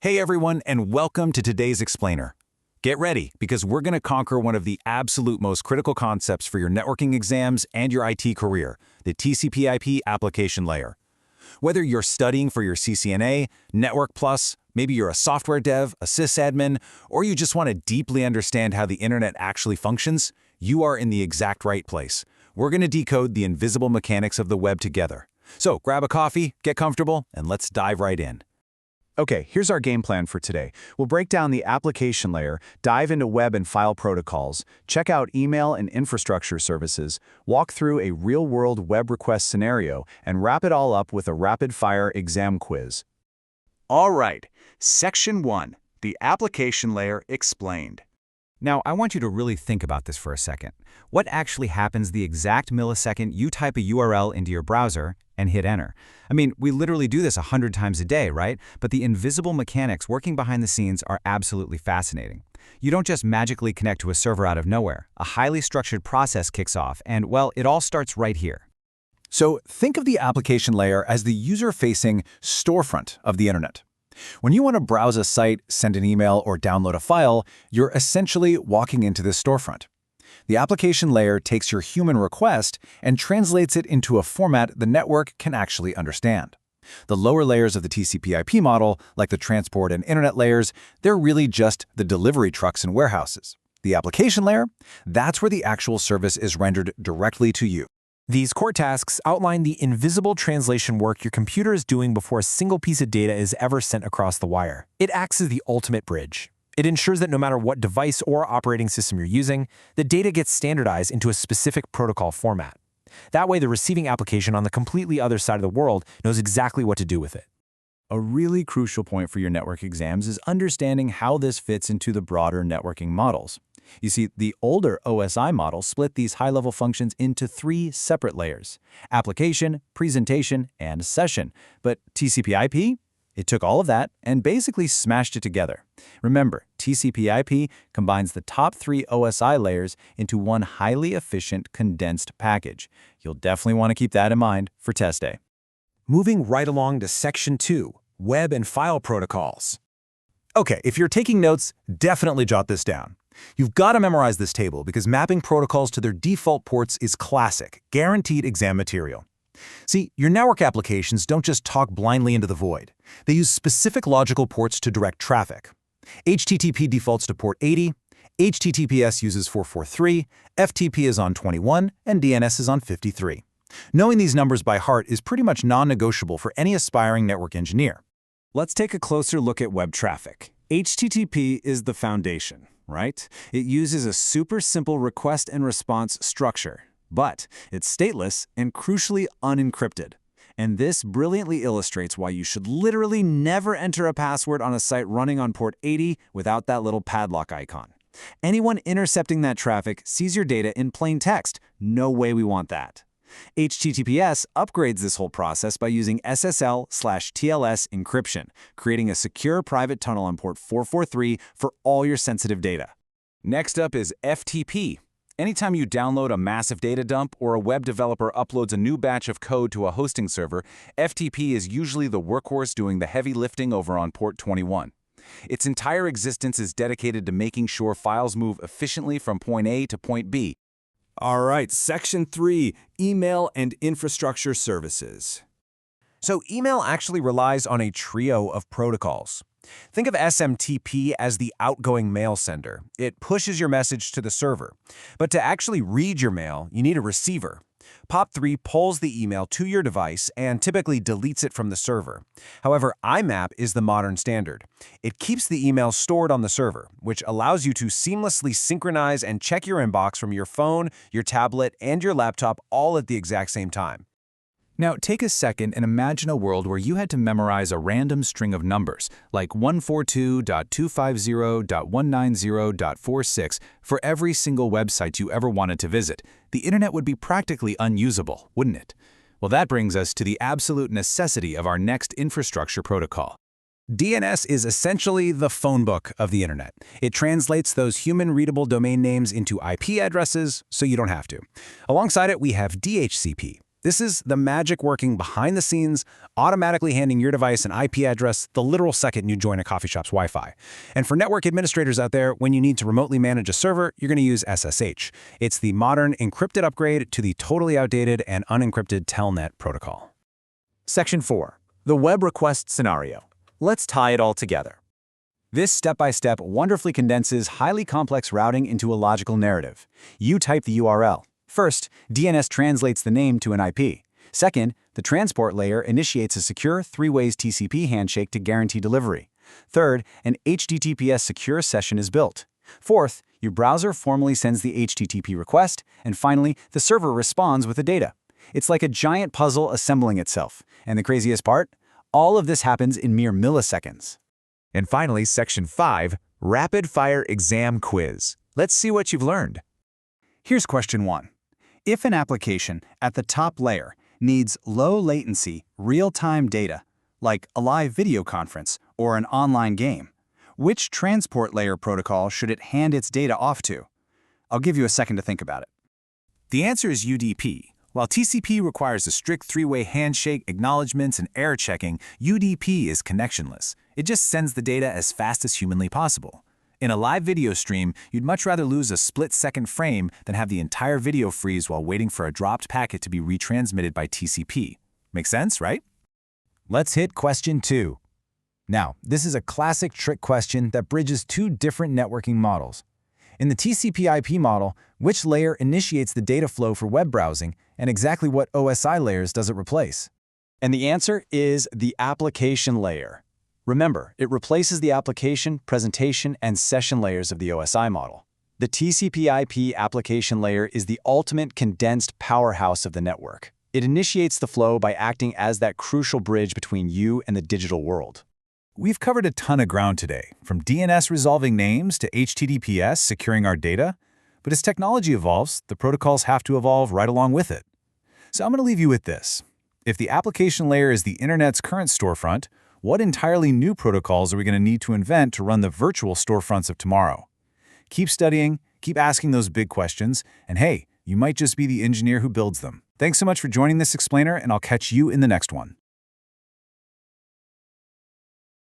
Hey everyone, and welcome to today's Explainer. Get ready, because we're going to conquer one of the absolute most critical concepts for your networking exams and your IT career, the TCP/IP application layer. Whether you're studying for your CCNA, Network Plus, maybe you're a software dev, a sysadmin, or you just want to deeply understand how the internet actually functions, you are in the exact right place. We're going to decode the invisible mechanics of the web together. So grab a coffee, get comfortable, and let's dive right in. Okay, here's our game plan for today. We'll break down the application layer, dive into web and file protocols, check out email and infrastructure services, walk through a real-world web request scenario, and wrap it all up with a rapid-fire exam quiz. All right, Section 1, the application layer explained. Now, I want you to really think about this for a second. What actually happens the exact millisecond you type a URL into your browser and hit enter? I mean, we literally do this 100 times a day, right? But the invisible mechanics working behind the scenes are absolutely fascinating. You don't just magically connect to a server out of nowhere. A highly structured process kicks off, and, well, it all starts right here. So think of the application layer as the user-facing storefront of the internet. When you want to browse a site, send an email, or download a file, you're essentially walking into this storefront. The application layer takes your human request and translates it into a format the network can actually understand. The lower layers of the TCP/IP model, like the transport and internet layers, they're really just the delivery trucks and warehouses. The application layer, that's where the actual service is rendered directly to you. These core tasks outline the invisible translation work your computer is doing before a single piece of data is ever sent across the wire. It acts as the ultimate bridge. It ensures that no matter what device or operating system you're using, the data gets standardized into a specific protocol format. That way, the receiving application on the completely other side of the world knows exactly what to do with it. A really crucial point for your network exams is understanding how this fits into the broader networking models. You see, the older OSI model split these high-level functions into 3 separate layers: application, presentation, and session. But TCP/IP? It took all of that and basically smashed it together. Remember, TCP/IP combines the top 3 OSI layers into one highly efficient, condensed package. You'll definitely want to keep that in mind for test day. Moving right along to Section 2, Web and File Protocols. Okay, if you're taking notes, definitely jot this down. You've got to memorize this table because mapping protocols to their default ports is classic, guaranteed exam material. See, your network applications don't just talk blindly into the void. They use specific logical ports to direct traffic. HTTP defaults to port 80, HTTPS uses 443, FTP is on 21, and DNS is on 53. Knowing these numbers by heart is pretty much non-negotiable for any aspiring network engineer. Let's take a closer look at web traffic. HTTP is the foundation, right? It uses a super simple request and response structure, but it's stateless and crucially unencrypted. And this brilliantly illustrates why you should literally never enter a password on a site running on port 80 without that little padlock icon. Anyone intercepting that traffic sees your data in plain text. No way we want that. HTTPS upgrades this whole process by using SSL/TLS encryption, creating a secure private tunnel on port 443 for all your sensitive data. Next up is FTP. Anytime you download a massive data dump or a web developer uploads a new batch of code to a hosting server, FTP is usually the workhorse doing the heavy lifting over on port 21. Its entire existence is dedicated to making sure files move efficiently from point A to point B. All right, Section 3, Email and Infrastructure Services. So email actually relies on a trio of protocols. Think of SMTP as the outgoing mail sender. It pushes your message to the server. But to actually read your mail, you need a receiver. POP3 pulls the email to your device and typically deletes it from the server. However, IMAP is the modern standard. It keeps the email stored on the server, which allows you to seamlessly synchronize and check your inbox from your phone, your tablet, and your laptop all at the exact same time. Now, take a second and imagine a world where you had to memorize a random string of numbers, like 142.250.190.46, for every single website you ever wanted to visit. The internet would be practically unusable, wouldn't it? Well, that brings us to the absolute necessity of our next infrastructure protocol. DNS is essentially the phone book of the internet. It translates those human-readable domain names into IP addresses so you don't have to. Alongside it, we have DHCP. This is the magic working behind the scenes, automatically handing your device an IP address the literal second you join a coffee shop's Wi-Fi. And for network administrators out there, when you need to remotely manage a server, you're going to use SSH. It's the modern encrypted upgrade to the totally outdated and unencrypted Telnet protocol. Section 4. The web request scenario. Let's tie it all together. This step-by-step wonderfully condenses highly complex routing into a logical narrative. You type the URL. First, DNS translates the name to an IP. Second, the transport layer initiates a secure three-way TCP handshake to guarantee delivery. Third, an HTTPS secure session is built. Fourth, your browser formally sends the HTTP request. And finally, the server responds with the data. It's like a giant puzzle assembling itself. And the craziest part? All of this happens in mere milliseconds. And finally, Section 5, Rapid Fire Exam Quiz. Let's see what you've learned. Here's question 1. If an application at the top layer needs low-latency, real-time data, like a live video conference or an online game, which transport layer protocol should it hand its data off to? I'll give you a second to think about it. The answer is UDP. While TCP requires a strict three-way handshake, acknowledgements, and error checking, UDP is connectionless. It just sends the data as fast as humanly possible. In a live video stream, you'd much rather lose a split-second frame than have the entire video freeze while waiting for a dropped packet to be retransmitted by TCP. Make sense, right? Let's hit question 2. Now, this is a classic trick question that bridges two different networking models. In the TCP/IP model, which layer initiates the data flow for web browsing, and exactly what OSI layers does it replace? And the answer is the application layer. Remember, it replaces the application, presentation, and session layers of the OSI model. The TCP/IP application layer is the ultimate condensed powerhouse of the network. It initiates the flow by acting as that crucial bridge between you and the digital world. We've covered a ton of ground today, from DNS resolving names to HTTPS securing our data. But as technology evolves, the protocols have to evolve right along with it. So I'm going to leave you with this. If the application layer is the internet's current storefront, what entirely new protocols are we going to need to invent to run the virtual storefronts of tomorrow? Keep studying, keep asking those big questions, and hey, you might just be the engineer who builds them. Thanks so much for joining this explainer, and I'll catch you in the next one.